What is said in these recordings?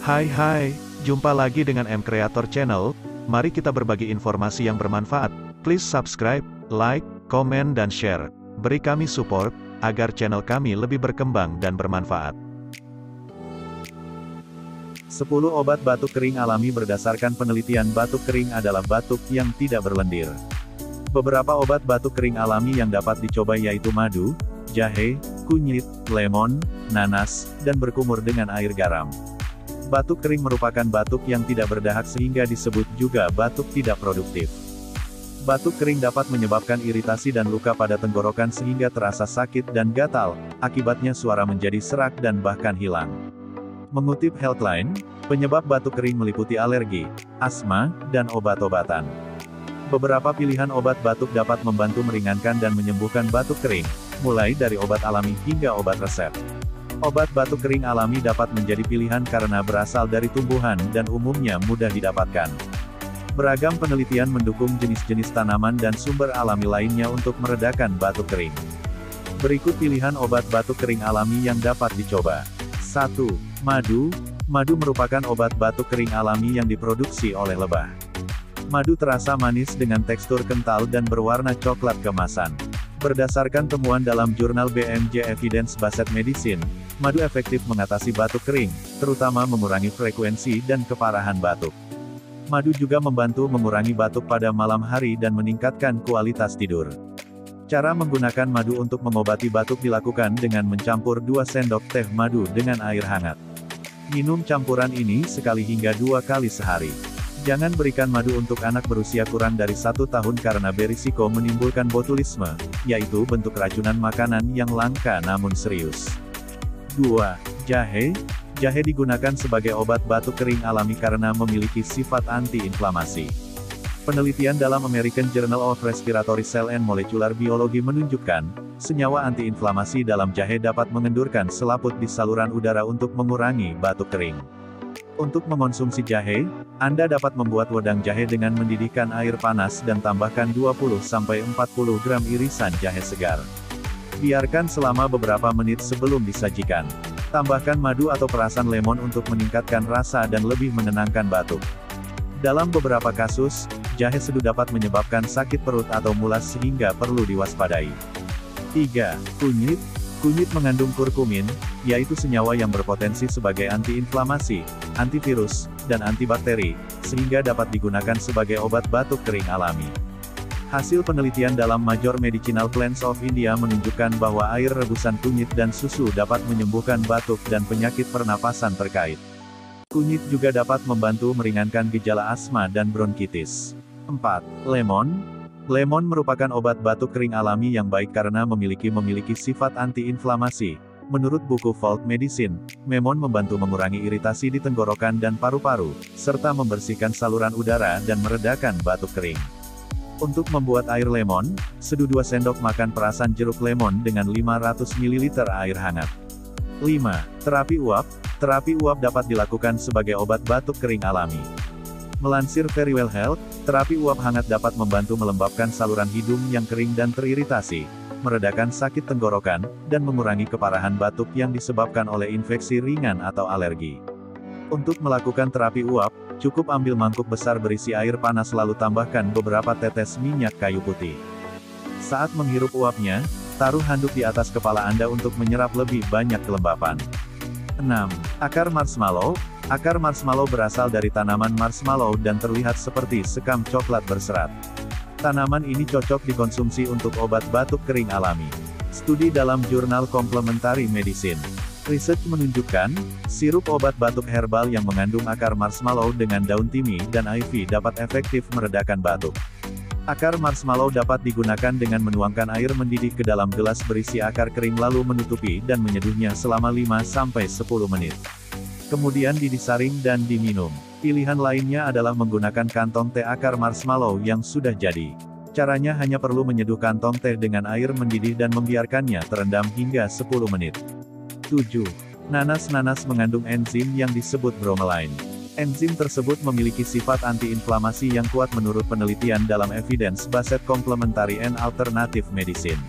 Hai, jumpa lagi dengan M Creator Channel. Mari kita berbagi informasi yang bermanfaat. Please subscribe, like, komen dan share. Beri kami support, agar channel kami lebih berkembang dan bermanfaat. 10 obat batuk kering alami. Berdasarkan penelitian, batuk kering adalah batuk yang tidak berlendir. Beberapa obat batuk kering alami yang dapat dicoba yaitu madu, jahe, kunyit, lemon, nanas, dan berkumur dengan air garam. Batuk kering merupakan batuk yang tidak berdahak sehingga disebut juga batuk tidak produktif. Batuk kering dapat menyebabkan iritasi dan luka pada tenggorokan sehingga terasa sakit dan gatal, akibatnya suara menjadi serak dan bahkan hilang. Mengutip Healthline, penyebab batuk kering meliputi alergi, asma, dan obat-obatan. Beberapa pilihan obat batuk dapat membantu meringankan dan menyembuhkan batuk kering, mulai dari obat alami hingga obat resep. Obat batuk kering alami dapat menjadi pilihan karena berasal dari tumbuhan dan umumnya mudah didapatkan. Beragam penelitian mendukung jenis-jenis tanaman dan sumber alami lainnya untuk meredakan batuk kering. Berikut pilihan obat batuk kering alami yang dapat dicoba. 1. Madu. Madu merupakan obat batuk kering alami yang diproduksi oleh lebah. Madu terasa manis dengan tekstur kental dan berwarna coklat keemasan. Berdasarkan temuan dalam jurnal BMJ Evidence Based Medicine, madu efektif mengatasi batuk kering, terutama mengurangi frekuensi dan keparahan batuk. Madu juga membantu mengurangi batuk pada malam hari dan meningkatkan kualitas tidur. Cara menggunakan madu untuk mengobati batuk dilakukan dengan mencampur 2 sendok teh madu dengan air hangat. Minum campuran ini sekali hingga 2 kali sehari. Jangan berikan madu untuk anak berusia kurang dari 1 tahun karena berisiko menimbulkan botulisme, yaitu bentuk racunan makanan yang langka namun serius. 2. Jahe. Jahe digunakan sebagai obat batuk kering alami karena memiliki sifat anti-inflamasi. Penelitian dalam American Journal of Respiratory Cell and Molecular Biology menunjukkan, senyawa anti-inflamasi dalam jahe dapat mengendurkan selaput di saluran udara untuk mengurangi batuk kering. Untuk mengonsumsi jahe, Anda dapat membuat wedang jahe dengan mendidihkan air panas dan tambahkan 20-40 gram irisan jahe segar. Biarkan selama beberapa menit sebelum disajikan. Tambahkan madu atau perasan lemon untuk meningkatkan rasa dan lebih menenangkan batuk. Dalam beberapa kasus, jahe seduh dapat menyebabkan sakit perut atau mulas sehingga perlu diwaspadai. 3. Kunyit. Kunyit mengandung kurkumin, yaitu senyawa yang berpotensi sebagai anti-inflamasi, antivirus, dan antibakteri, sehingga dapat digunakan sebagai obat batuk kering alami. Hasil penelitian dalam Major Medicinal Plants of India menunjukkan bahwa air rebusan kunyit dan susu dapat menyembuhkan batuk dan penyakit pernapasan terkait. Kunyit juga dapat membantu meringankan gejala asma dan bronkitis. 4. Lemon. Lemon merupakan obat batuk kering alami yang baik karena memiliki sifat anti-inflamasi. Menurut buku Folk Medicine, lemon membantu mengurangi iritasi di tenggorokan dan paru-paru, serta membersihkan saluran udara dan meredakan batuk kering. Untuk membuat air lemon, seduh 2 sendok makan perasan jeruk lemon dengan 500 ml air hangat. 5. Terapi uap. Terapi uap dapat dilakukan sebagai obat batuk kering alami. Melansir Verywell Health, terapi uap hangat dapat membantu melembabkan saluran hidung yang kering dan teriritasi, meredakan sakit tenggorokan, dan mengurangi keparahan batuk yang disebabkan oleh infeksi ringan atau alergi. Untuk melakukan terapi uap, cukup ambil mangkuk besar berisi air panas lalu tambahkan beberapa tetes minyak kayu putih. Saat menghirup uapnya, taruh handuk di atas kepala Anda untuk menyerap lebih banyak kelembapan. 6. Akar marshmallow. Akar marshmallow berasal dari tanaman marshmallow dan terlihat seperti sekam coklat berserat. Tanaman ini cocok dikonsumsi untuk obat batuk kering alami. Studi dalam jurnal Complementary Medicine. Riset menunjukkan, sirup obat batuk herbal yang mengandung akar marshmallow dengan daun timi dan ivy dapat efektif meredakan batuk. Akar marshmallow dapat digunakan dengan menuangkan air mendidih ke dalam gelas berisi akar kering lalu menutupi dan menyeduhnya selama 5-10 menit. Kemudian disaring dan diminum. Pilihan lainnya adalah menggunakan kantong teh akar marshmallow yang sudah jadi. Caranya hanya perlu menyeduh kantong teh dengan air mendidih dan membiarkannya terendam hingga 10 menit. 7. Nanas. Nanas mengandung enzim yang disebut bromelain. Enzim tersebut memiliki sifat anti-inflamasi yang kuat menurut penelitian dalam Evidence Based Complementary and Alternative Medicine.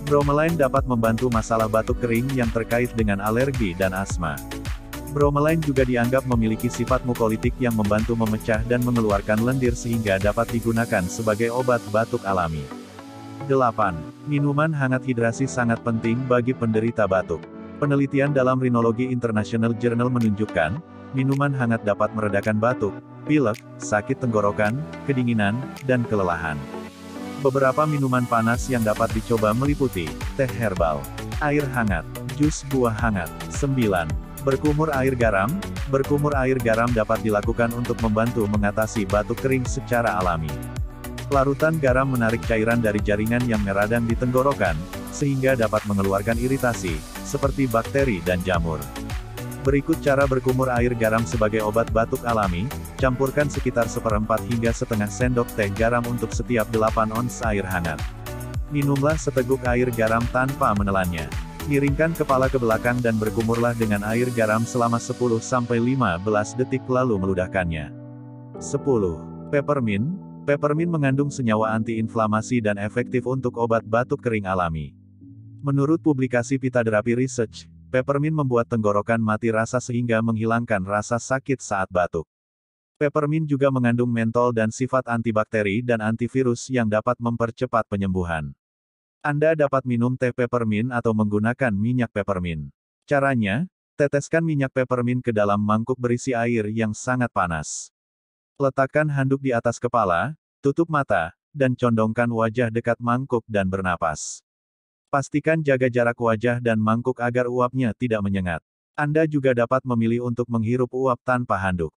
Bromelain dapat membantu masalah batuk kering yang terkait dengan alergi dan asma. Bromelain juga dianggap memiliki sifat mukolitik yang membantu memecah dan mengeluarkan lendir sehingga dapat digunakan sebagai obat batuk alami. 8. Minuman hangat hidrasi sangat penting bagi penderita batuk. Penelitian dalam Rhinology International Journal menunjukkan, minuman hangat dapat meredakan batuk, pilek, sakit tenggorokan, kedinginan, dan kelelahan. Beberapa minuman panas yang dapat dicoba meliputi, teh herbal, air hangat, jus buah hangat. 9. Berkumur air garam. Berkumur air garam dapat dilakukan untuk membantu mengatasi batuk kering secara alami. Larutan garam menarik cairan dari jaringan yang meradang di tenggorokan, sehingga dapat mengeluarkan iritasi, seperti bakteri dan jamur. Berikut cara berkumur air garam sebagai obat batuk alami. Campurkan sekitar 1/4 hingga setengah sendok teh garam untuk setiap 8 ons air hangat. Minumlah seteguk air garam tanpa menelannya. Miringkan kepala ke belakang dan berkumurlah dengan air garam selama 10-15 detik lalu meludahkannya. 10. Peppermint. Peppermint mengandung senyawa antiinflamasi dan efektif untuk obat batuk kering alami. Menurut publikasi Pitaderapi Research, peppermint membuat tenggorokan mati rasa sehingga menghilangkan rasa sakit saat batuk. Peppermint juga mengandung mentol dan sifat antibakteri dan antivirus yang dapat mempercepat penyembuhan. Anda dapat minum teh peppermint atau menggunakan minyak peppermint. Caranya, teteskan minyak peppermint ke dalam mangkuk berisi air yang sangat panas. Letakkan handuk di atas kepala, tutup mata, dan condongkan wajah dekat mangkuk dan bernapas. Pastikan jaga jarak wajah dan mangkuk agar uapnya tidak menyengat. Anda juga dapat memilih untuk menghirup uap tanpa handuk.